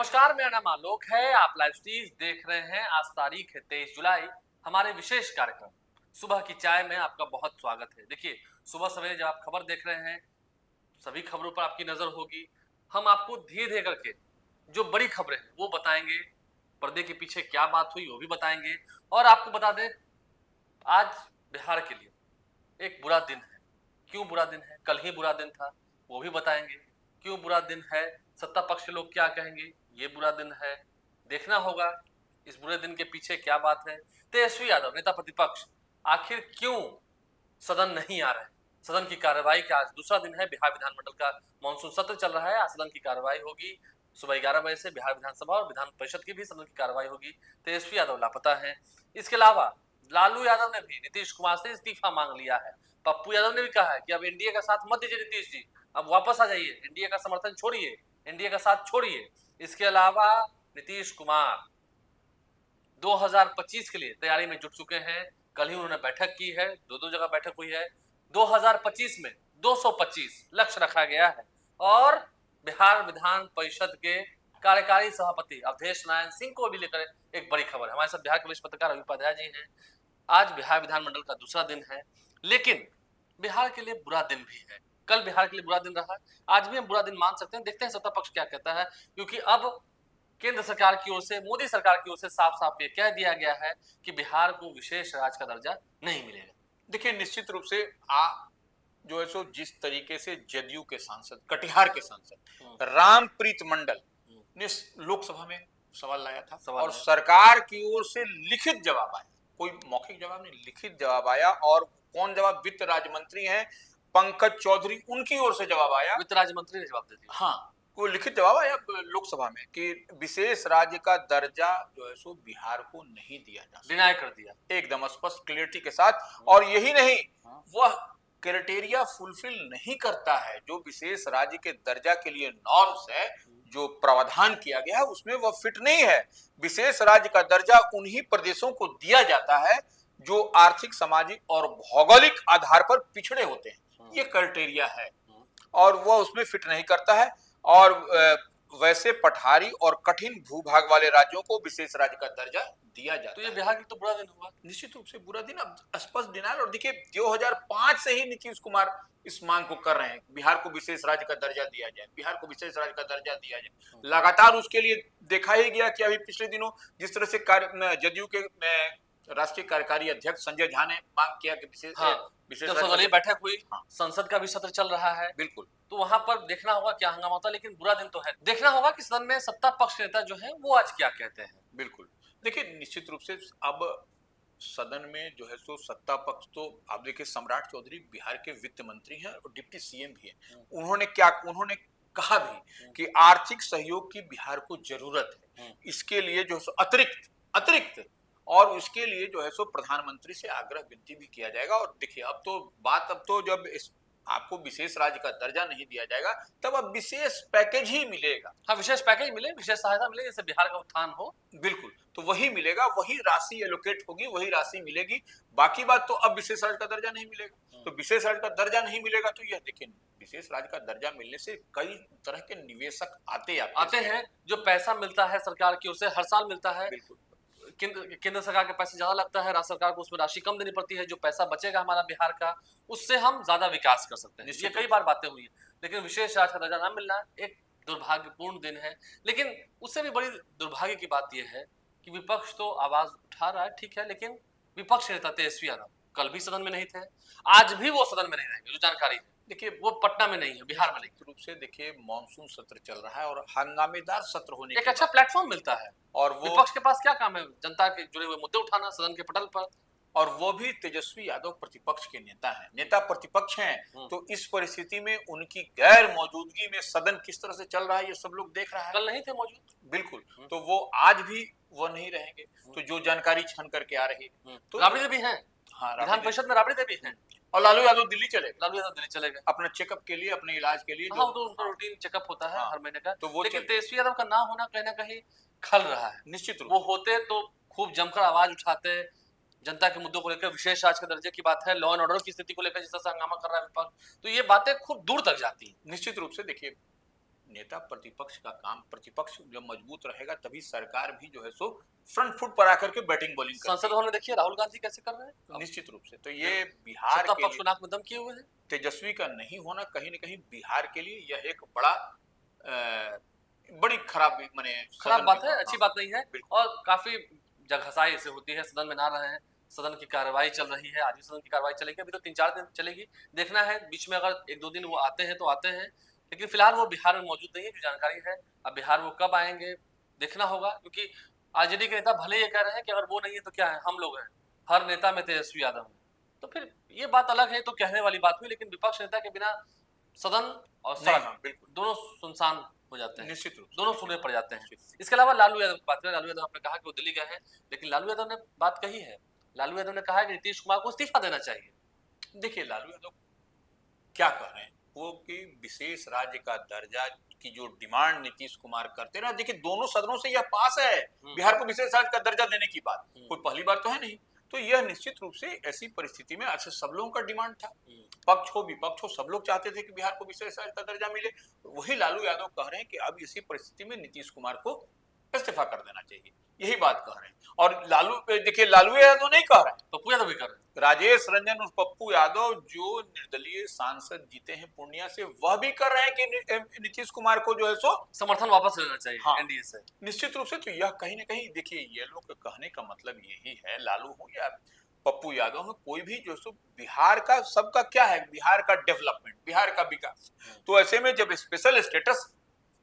नमस्कार, मेरा नाम आलोक है। आप लाइव स्ट्रीम देख रहे हैं। आज तारीख है 23 जुलाई। हमारे विशेष कार्यक्रम सुबह की चाय में आपका बहुत स्वागत है। देखिए, सुबह सवेरे जब आप खबर देख रहे हैं, सभी खबरों पर आपकी नजर होगी। हम आपको धीरे-धीरे करके जो बड़ी खबरें हैं वो बताएंगे, पर्दे के पीछे क्या बात हुई वो भी बताएंगे और आपको बता दें, आज बिहार के लिए एक बुरा दिन है। क्यों बुरा दिन है? कल ही बुरा दिन था, वो भी बताएंगे। क्यों बुरा दिन है? सत्ता पक्ष के लोग क्या कहेंगे? ये बुरा दिन है। देखना होगा इस बुरे दिन के पीछे क्या बात है। तेजस्वी यादव नेता प्रतिपक्ष आखिर क्यों सदन नहीं आ रहे? सदन की कार्यवाही का आज दूसरा दिन है। बिहार विधानमंडल का मानसून सत्र चल रहा है। आज सदन की कार्यवाही होगी सुबह 11 बजे से। बिहार विधानसभा और विधान परिषद की भी सदन की कार्यवाही होगी। तेजस्वी यादव लापता है। इसके अलावा लालू यादव ने भी नीतीश कुमार से इस्तीफा मांग लिया है। पप्पू यादव ने भी कहा है कि अब एनडीए का साथ मत दीजिए नीतीश जी, अब वापस आ जाइए, एनडीए का समर्थन छोड़िए, एनडीए का साथ छोड़िए। इसके अलावा नीतीश कुमार 2025 के लिए तैयारी में जुट चुके हैं। कल ही उन्होंने बैठक की है, दो जगह बैठक हुई है। 2025 में 225 लक्ष्य रखा गया है और बिहार विधान परिषद के कार्यकारी सभापति अवधेश नारायण सिंह को भी लेकर एक बड़ी खबर है। हमारे साथ बिहार के वरिष्ठ पत्रकार रवि उपाध्याय जी हैं। आज बिहार विधानमंडल का दूसरा दिन है, लेकिन बिहार के लिए बुरा दिन भी है। कल बिहार के लिए बुरा दिन रहा, आज भी हम बुरा दिन मान सकते हैं। देखते हैं सत्ता पक्ष क्या कहता है, क्योंकि अब केंद्र सरकार की ओर से, मोदी सरकार की ओर से साफ साफ ये कह दिया गया है कि बिहार को विशेष राज्य का दर्जा नहीं मिलेगा। देखिए, निश्चित रूप से जो है सो जिस तरीके से जदयू के सांसद, कटिहार के सांसद रामप्रीत मंडल ने लोकसभा में सवाल लाया था और सरकार की ओर से लिखित जवाब आया, कोई मौखिक जवाब नहीं, लिखित जवाब आया। और कौन जवाब? वित्त राज्य मंत्री हैं पंकज चौधरी, उनकी ओर से जवाब आया। वित्त राज्य मंत्री ने जवाब दे दिया। हाँ, वो लिखित जवाब आया लोकसभा में कि विशेष राज्य का दर्जा जो है सो बिहार को नहीं दिया जा सकता, डिनाई कर दिया एकदम स्पष्ट क्लियरिटी के साथ। और यही नहीं, वह क्राइटेरिया फुलफिल नहीं करता है जो विशेष राज्य के दर्जा के लिए नॉर्म्स है, जो प्रावधान किया गया है उसमें वह फिट नहीं है। विशेष राज्य का दर्जा उन्हीं प्रदेशों को दिया जाता है जो आर्थिक, सामाजिक और भौगोलिक आधार पर पिछड़े होते हैं, ये क्राइटेरिया है और वह उसमें फिट नहीं करता है। और वैसे पठारी और कठिन भूभाग वाले राज्यों को विशेष राज्य का दर्जा दिया जाता है। तो ये बिहार के तो बुरा दिन हुआ, निश्चित रूप से बुरा दिन, अब स्पष्ट डिनायल। और देखिए, 2005 से ही नीतीश कुमार इस मांग को कर रहे हैं, बिहार को विशेष राज्य का दर्जा दिया जाए, बिहार को विशेष राज्य का दर्जा दिया जाए। लगातार उसके लिए देखा ही गया कि अभी पिछले दिनों जिस तरह से जदयू के राष्ट्रीय कार्यकारी अध्यक्ष संजय झा ने मांग किया कि विशेष सर्वदलीय बैठक हुई, संसद का भी सत्र चल रहा है, बिल्कुल, तो वहां पर देखना होगा क्या हंगामा होता है। लेकिन बुरा दिन तो है। देखना होगा कि सदन में सत्ता पक्ष नेता जो है वो आज क्या कहते हैं। बिल्कुल, देखिए, निश्चित रूप से अब सदन में जो है सो सत्ता पक्ष तो आप देखिए, सम्राट चौधरी बिहार के वित्त मंत्री हैं और डिप्टी सीएम भी हैं। उन्होंने कहा भी कि आर्थिक सहयोग की बिहार को जरूरत है, इसके लिए जो है अतिरिक्त और उसके लिए जो है सो प्रधानमंत्री से आग्रह विनती भी किया जाएगा। और देखिए, अब तो जब आपको विशेष राज्य का दर्जा नहीं दिया जाएगा तब अब विशेष पैकेज ही मिलेगा। हाँ, विशेष पैकेज मिले, विशेष सहायता मिले, जैसे बिहार का उत्थान हो। बिल्कुल, तो वही मिलेगा, वही राशि एलोकेट होगी, वही राशि मिलेगी। बाकी बात तो अब विशेष राज्य का दर्जा नहीं मिलेगा, तो विशेष राज्य का दर्जा नहीं मिलेगा तो यह देखिए, विशेष राज्य का दर्जा मिलने से कई तरह के निवेशक आते हैं। जो पैसा मिलता है सरकार की ओर से, हर साल मिलता है। बिल्कुल, केंद्र सरकार के पैसे ज्यादा लगता है, राज्य सरकार को उसमें राशि कम देनी पड़ती है। जो पैसा बचेगा हमारा बिहार का, उससे हम ज्यादा विकास कर सकते हैं। ये कई बार बातें हुई है, लेकिन विशेष राज्य का दर्जा ना मिलना एक दुर्भाग्यपूर्ण दिन है। लेकिन उससे भी बड़ी दुर्भाग्य की बात यह है कि विपक्ष तो आवाज उठा रहा है, ठीक है, लेकिन विपक्ष नेता तेजस्वी यादव कल भी सदन में नहीं थे, आज भी वो सदन में नहीं रहेंगे, जो जानकारी है। देखिए, वो पटना में नहीं है, बिहार में नहीं। रूप से देखिए, मानसून सत्र चल रहा है और हंगामेदार सत्र होने एक अच्छा प्लेटफॉर्म मिलता है। और वो विपक्ष के पास क्या काम है? जनता के जुड़े हुए मुद्दे उठाना सदन के पटल पर। और वो भी तेजस्वी यादव प्रतिपक्ष के नेता प्रतिपक्ष हैं। तो इस परिस्थिति में उनकी गैर मौजूदगी में सदन किस तरह से चल रहा है ये सब लोग देख रहा है। कल नहीं थे मौजूद, बिल्कुल, तो वो आज भी वो नहीं रहेंगे। तो जो जानकारी छन करके आ रही है, तो राबड़ी देवी हैं, हाँ, विधान परिषद में राबड़ी देवी हैं। और लालू यादव दिल्ली चले गए अपने चेकअप के लिए, अपने इलाज के लिए। हाँ, तो उनका रूटीन चेकअप होता है हर महीने का। तो वो लेकिन तेजस्वी यादव का ना होना कहीं ना कहीं खल रहा है। निश्चित रूप वो होते तो खूब जमकर आवाज उठाते, जनता के मुद्दों को लेकर, विशेष राज्य के दर्जे की बात है, लॉ एंड ऑर्डर की स्थिति को लेकर जिस तरह से हंगामा कर रहा है विपक्ष, तो ये बातें खूब दूर तक जाती है। निश्चित रूप से देखिए, नेता प्रतिपक्ष का काम, प्रतिपक्ष जब मजबूत रहेगा तभी सरकार भी जो है सो फ्रंट फुट पर आकर के बैटिंग बॉलिंग संसद भवन में देखिए राहुल गांधी कैसे कर रहे हैं। निश्चित रूप से तो ये बिहार सत्ता के पक्ष लिए को नाक में दम किए हुए हैं। तेजस्वी का नहीं होना कहीं न कहीं बिहार के लिए यह एक बड़ा बड़ी खराब माने खराब बात है, हाँ, अच्छी बात नहीं है। बिल्कुल। और काफी जगहसाई से होती है, सदन में ना रहे हैं, सदन की कार्रवाई चल रही है, आज भी सदन की कार्रवाई चलेगी, अभी तो 3-4 दिन चलेगी, देखना है बीच में अगर 1-2 दिन वो आते हैं तो आते हैं, लेकिन फिलहाल वो बिहार में मौजूद नहीं है, जो जानकारी है। अब बिहार वो कब आएंगे देखना होगा, क्योंकि आरजेडी के नेता भले ये कह रहे हैं कि अगर वो नहीं है तो क्या है, हम लोग हैं, हर नेता में तेजस्वी यादव है, तो फिर ये बात अलग है, तो कहने वाली बात हुई, लेकिन विपक्ष नेता के बिना सदन और सदन बिल्कुल दोनों सुनसान हो जाते हैं, निश्चित रूप से दोनों सुने पड़ जाते हैं। इसके अलावा लालू यादव की बात करें, लालू यादव आपने कहा कि वो दिल्ली गए हैं, लेकिन लालू यादव ने बात कही है, लालू यादव ने कहा है कि नीतीश कुमार को इस्तीफा देना चाहिए। देखिए लालू यादव क्या कह रहे हैं वो कि विशेष राज्य का दर्जा की जो डिमांड नीतीश कुमार करते रहे, देखिए दोनों सदनों से यह पास है बिहार को विशेष राज्य का दर्जा देने की बात, कोई पहली बार तो है नहीं, तो यह निश्चित रूप से ऐसी परिस्थिति में अच्छा सब लोगों का डिमांड था, पक्ष हो विपक्ष हो, सब लोग चाहते थे कि बिहार को विशेष राज्य का दर्जा मिले। वही लालू यादव कह रहे हैं कि अब इसी परिस्थिति में नीतीश कुमार को इस्तीफा कर देना चाहिए, यही बात कह रहे हैं। और देखिए लालू यादव नहीं कह रहे हैं, पप्पू यादव भी कर रहे हैं, राजेश रंजन और पप्पू यादव जो निर्दलीय सांसद जीते हैं पूर्णिया से, वह भी कर रहे हैं कि नीतीश कुमार को जो है सो समर्थन वापस लेना चाहिए। हाँ। एनडीए से निश्चित रूप से। तो यह कहीं ना कहीं देखिए ये लोग के कहने का मतलब यही है, लालू हो या पप्पू यादव हो, कोई भी जो सो बिहार का सबका क्या है, बिहार का डेवलपमेंट, बिहार का विकास। तो ऐसे में जब स्पेशल स्टेटस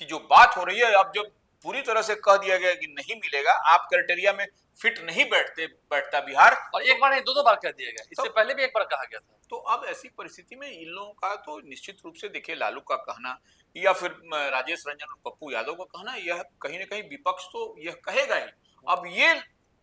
की जो बात हो रही है, अब जब पूरी तरह से कह दिया गया कि नहीं मिलेगा, आप क्राइटेरिया में फिट नहीं बैठता बिहार, और एक बार नहीं 2-2 बार कह दिया गया, इससे पहले भी एक बार कहा गया था। तो अब ऐसी परिस्थिति में इन लोगों का तो निश्चित रूप से देखिए लालू का कहना या फिर राजेश रंजन और पप्पू यादव का कहना, यह कहीं ना कहीं विपक्ष तो यह कहेगा ही। अब ये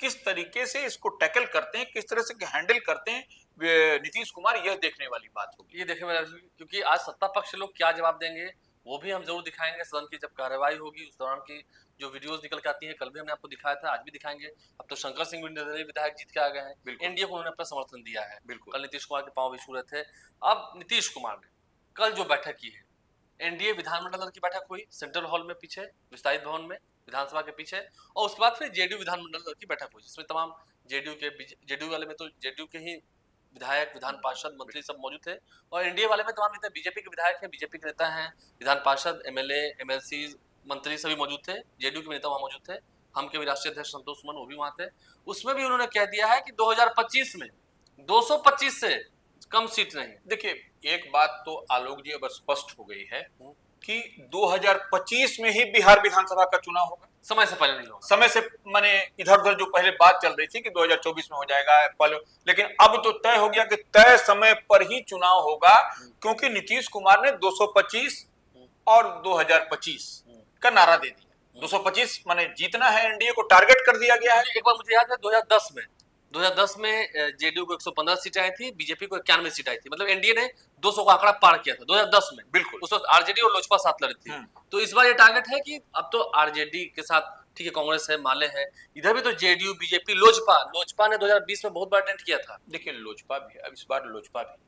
किस तरीके से इसको टैकल करते हैं, किस तरह से हैंडल करते हैं नीतीश कुमार, यह देखने वाली बात होगी। ये देखने वाली, क्योंकि आज सत्ता पक्ष लोग क्या जवाब देंगे वो भी हम जरूर दिखाएंगे, सदन की जब कार्रवाई होगी उस दौरान की जो वीडियोस निकल के आती है, कल भी हमने आपको दिखाया था, आज भी दिखाएंगे। अब तो शंकर सिंह भी निर्दलीय विधायक जीत के आ गए हैं, एनडीए को उन्होंने अपना समर्थन दिया है, कल नीतीश कुमार के पांव भी छू रहे थे। अब नीतीश कुमार ने कल जो बैठक की है, एनडीए विधानमंडल दल की बैठक हुई सेंट्रल हॉल में पीछे विस्तारित भवन में विधानसभा के पीछे, और उसके बाद फिर जेडीयू विधानमंडल दल की बैठक हुई, जिसमें तमाम जेडीयू वाले में तो जेडीयू के ही विधायक, विधान पार्षद, मंत्री सब मौजूद थे, और एनडीए वाले में तमाम नेता बीजेपी के विधायक हैं, बीजेपी के नेता हैं, विधान पार्षद, एमएलए, एमएलसी, मंत्री सभी मौजूद थे, जेडीयू के नेता वहां मौजूद थे, हम के भी राष्ट्रीय अध्यक्ष संतोष सुमन वो भी वहां थे। उसमें भी उन्होंने कह दिया है कि 2025 में 225 से कम सीट नहीं। देखिए एक बात तो आलोक जी अब स्पष्ट हो गई है कि 2025 में ही बिहार विधानसभा का चुनाव होगा, समय से पहले नहीं होगा। समय से माने इधर उधर जो पहले बात चल रही थी कि 2024 में हो जाएगा पहले, लेकिन अब तो तय हो गया कि तय समय पर ही चुनाव होगा, क्योंकि नीतीश कुमार ने 225 और 2025 का नारा दे दिया। 225 माने जीतना है, एनडीए को टारगेट कर दिया गया है। एक बार मुझे याद है 2010 में जेडीयू को 115 सीटें आई थी, बीजेपी को 91 सीट आई थी, मतलब एनडीए ने 200 का आंकड़ा पार किया था 2010 में। बिल्कुल, उस वक्त आरजेडी और लोजपा साथ लड़ी थी। तो इस बार ये टारगेट है कि अब तो आरजेडी के साथ ठीक है, कांग्रेस है, माले है, इधर भी तो जेडीयू, बीजेपी, लोजपा ने 2020 में बहुत बार अटेंड किया था। देखिए लोजपा भी है, अब इस बार लोजपा भी है,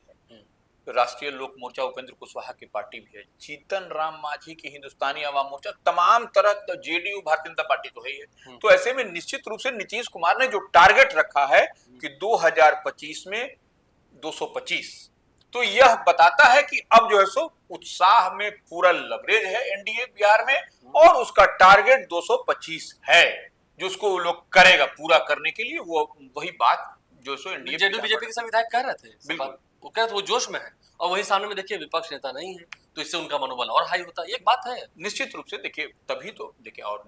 राष्ट्रीय लोक मोर्चा उपेंद्र कुशवाहा की पार्टी भी है, जीतन राम मांझी की हिंदुस्तानी आवाम मोर्चा, तमाम तरह जेडीयू भारतीय जनता पार्टी तो है ही है। तो ऐसे में निश्चित रूप से नीतीश कुमार ने जो टारगेट रखा है कि 2025 में 225, तो यह बताता है कि अब जो है सो उत्साह में पूरा लवरेज है एनडीए बिहार में, और उसका टारगेट 225 है, जो उसको लोग करेगा पूरा करने के लिए। वो वही बात जो सो एनडीए जेडीयू बीजेपी के सब विधायक कह रहे थे, बिल्कुल वो कह रहे थे, वो जोश में है, और वही सामने में देखिए विपक्ष नेता नहीं है, तो इससे उनका मनोबल और हाई होता है। एक बात है निश्चित रूप से, देखिए तभी तो देखिए, और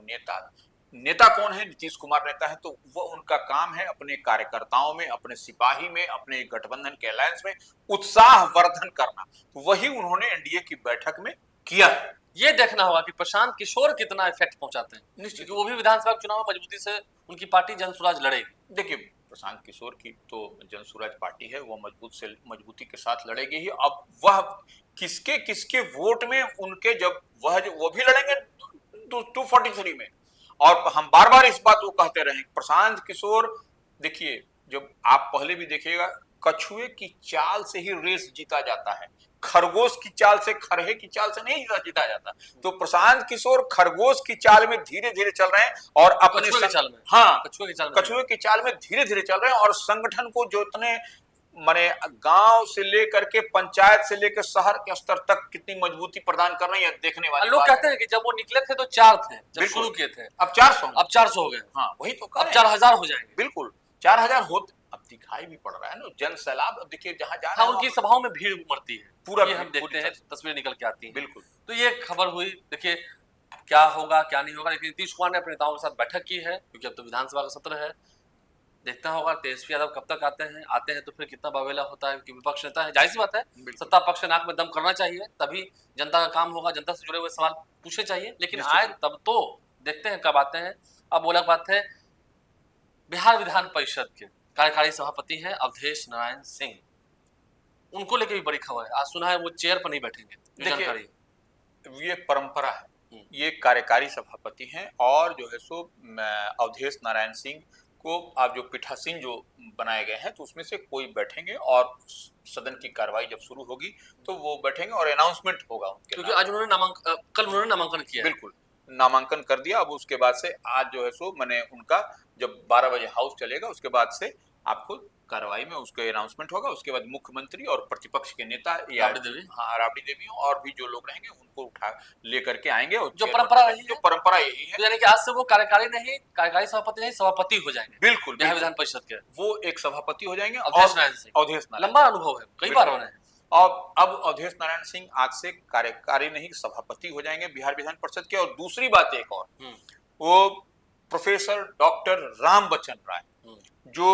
नेता कौन है, नीतीश कुमार नेता है, तो वह उनका काम है अपने कार्यकर्ताओं में, अपने सिपाही में, अपने गठबंधन के अलायंस में उत्साह वर्धन करना, तो वही उन्होंने एनडीए की बैठक में किया है। ये देखना होगा कि प्रशांत किशोर कितना इफेक्ट पहुंचाते हैं, निश्चित, वो भी विधानसभा चुनाव में मजबूती से उनकी पार्टी जनसुराज लड़ेगी। देखिए प्रशांत किशोर की तो जनसुराज पार्टी है, वो मजबूती के साथ लड़ेगी ही। अब वह किसके किसके वोट में उनके, जब वो भी लड़ेंगे 243 में, और हम बार बार इस बात को कहते रहे, प्रशांत किशोर, देखिए जब आप पहले भी देखिएगा, कछुए की चाल से ही रेस जीता जाता है, खरगोश की चाल से, खरहे की चाल से नहीं जीता जाता। तो प्रशांत किशोर खरगोश की चाल में धीरे धीरे चल रहे हैं और अपने कछुए की चाल में, हाँ, कछुए की चाल में धीरे धीरे चल रहे हैं और संगठन को जो इतने माने गांव से लेकर के पंचायत से लेकर शहर के स्तर तक कितनी मजबूती प्रदान कर रही है, देखने वाली लोग कहते हैं कि जब वो निकले थे तो 4 थे, जब शुरू किए थे, अब 400, अब 400 हो गए। हाँ वही तो, अब 4000 हो जाएंगे। बिल्कुल 4000 होते, अब दिखाई भी पड़ रहा है ना जन सैलाब। अब देखिए जहां जा रहे हैं उनकी सभाओं में भीड़ उमड़ती है, पूरा ये हम देखते हैं, तस्वीर निकल के आती है। बिल्कुल। तो ये खबर हुई। देखिए क्या होगा क्या नहीं होगा, लेकिन नीतीश कुमार ने अपने नेताओं के साथ बैठक की है, क्योंकि अब तो विधानसभा का सत्र है। देखना होगा तेजस्वी यादव कब तक आते हैं तो फिर कितना बावेला होता है, क्योंकि विपक्ष नेता है, जाहिर सी बात है सत्ता पक्ष नाक में दम करना चाहिए, तभी जनता का काम होगा, जनता से जुड़े हुए सवाल पूछे चाहिए। लेकिन आए तब तो देखते हैं कब आते हैं। अब वो अलग बात है, बिहार विधान परिषद के कार्यकारी सभापति हैं अवधेश नारायण सिंह, उनको लेकर भी बड़ी खबर है। आज सुना है वो चेयर पर नहीं बैठेंगे। देखिए ये परंपरा है, ये कार्यकारी सभापति हैं और जो है सो अवधेश नारायण सिंह को आप जो पीठासीन जो बनाए गए हैं तो उसमें से कोई बैठेंगे और सदन की कार्रवाई जब शुरू होगी तो वो बैठेंगे और अनाउंसमेंट होगा उनके, क्योंकि आज उन्होंने कल उन्होंने नामांकन किया। बिल्कुल नामांकन कर दिया। अब उसके बाद से आज जो है सो मैंने उनका जब 12 बजे हाउस चलेगा उसके बाद से आपको कार्रवाई में उसके अनाउंसमेंट होगा। उसके बाद मुख्यमंत्री और प्रतिपक्ष के नेता या राबड़ी देवी और भी जो लोग रहेंगे उनको उठा लेकर के आएंगे। और जो परंपरा रही है, जो परंपरा यही है, तो यानी कि आज से वो कार्यकारी सभापति नहीं सभापति हो जाएंगे। बिल्कुल बिहार विधान परिषद के वो एक सभापति हो जाएंगे। अवधेश नारायण सिंह, लंबा अनुभव है, कई बार बने हैं। अब अवधेश नारायण सिंह आज से कार्यकारी नहीं सभापति हो जाएंगे बिहार विधान परिषद के। और दूसरी बात एक और, वो प्रोफेसर डॉक्टर राम बच्चन राय जो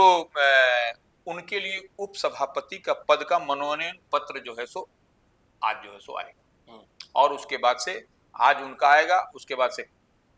उनके लिए उप सभापति का पद का मनोनयन पत्र जो है सो आज जो है सो आएगा और उसके बाद से आज उनका आएगा। उसके बाद से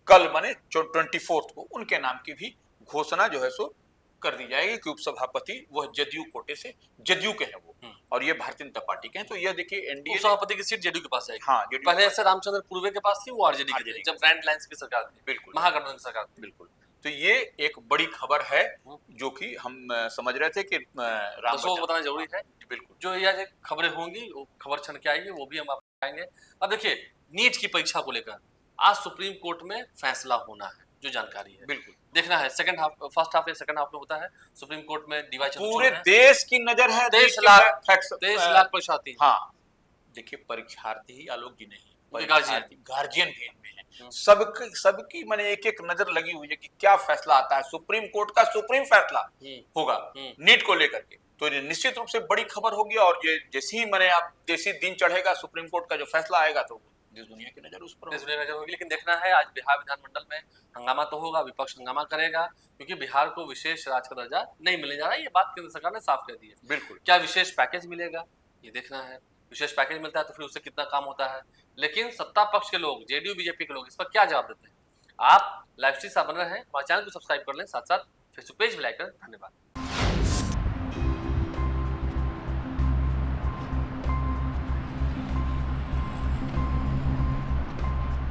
कल माने 24 को उनके नाम की भी घोषणा जो है सो कर दी जाएगी कि उपसभापति वह जदयू कोटे से, जदयू के हैं वो और ये भारतीय जनता पार्टी के हैं। तो यह देखिए एनडीए उपसभापति की सीट जदयू के पास आएगी। हाँ, पहले ऐसे रामचंद्र पूर्वे के पास थी, वो आरजेडी की थी, जब ग्रैंड लाइंस की सरकार थी, बिल्कुल महागठबंधन की सरकार थी। बिल्कुल। तो ये एक बड़ी खबर है जो कि हम समझ रहे थे कि बताना जरूरी है। बिल्कुल, जो ये खबरें होंगी वो खबर छन के आएगी, वो भी हम आपको बताएंगे। अब देखिए नीट की परीक्षा को लेकर आज सुप्रीम कोर्ट में फैसला होना है, जो जानकारी है बिल्कुल देखना है। सेकंड हाफ, फर्स्ट हाफ या सेकंड हाफ में होता है सुप्रीम कोर्ट में डीवाई पूरे देश की नजर है। 23 लाख परीक्षार्थी। हाँ देखिए परीक्षार्थी ही आलोक जी नहीं, गार्जियन भी इनमें है। सबकी माने एक एक नजर लगी हुई है कि क्या फैसला आता है। सुप्रीम कोर्ट का सुप्रीम फैसला होगा नीट को लेकर के, तो ये निश्चित रूप से बड़ी खबर होगी। और ये जैसे ही माने आप जैसे दिन चढ़ेगा सुप्रीम कोर्ट का जो फैसला आएगा तो देश दुनिया की नजर उस पर होगी। लेकिन देखना है आज बिहार विधानमंडल में हंगामा तो होगा, विपक्ष हंगामा करेगा, क्योंकि बिहार को विशेष राज्य का दर्जा नहीं मिलने जा रहा है। ये बात केंद्र सरकार ने साफ कर दी है। बिल्कुल, क्या विशेष पैकेज मिलेगा ये देखना है। विशेष पैकेज मिलता है तो फिर उससे कितना काम होता है। लेकिन सत्ता पक्ष के लोग, जेडीयू बीजेपी के लोग इस पर क्या जवाब देते हैं। आप लाइव स्ट्रीम से बन रहे हैं, हमारे चैनल को सब्सक्राइब कर लें, साथ साथ फेसबुक पेज भी लाइक करें। धन्यवाद।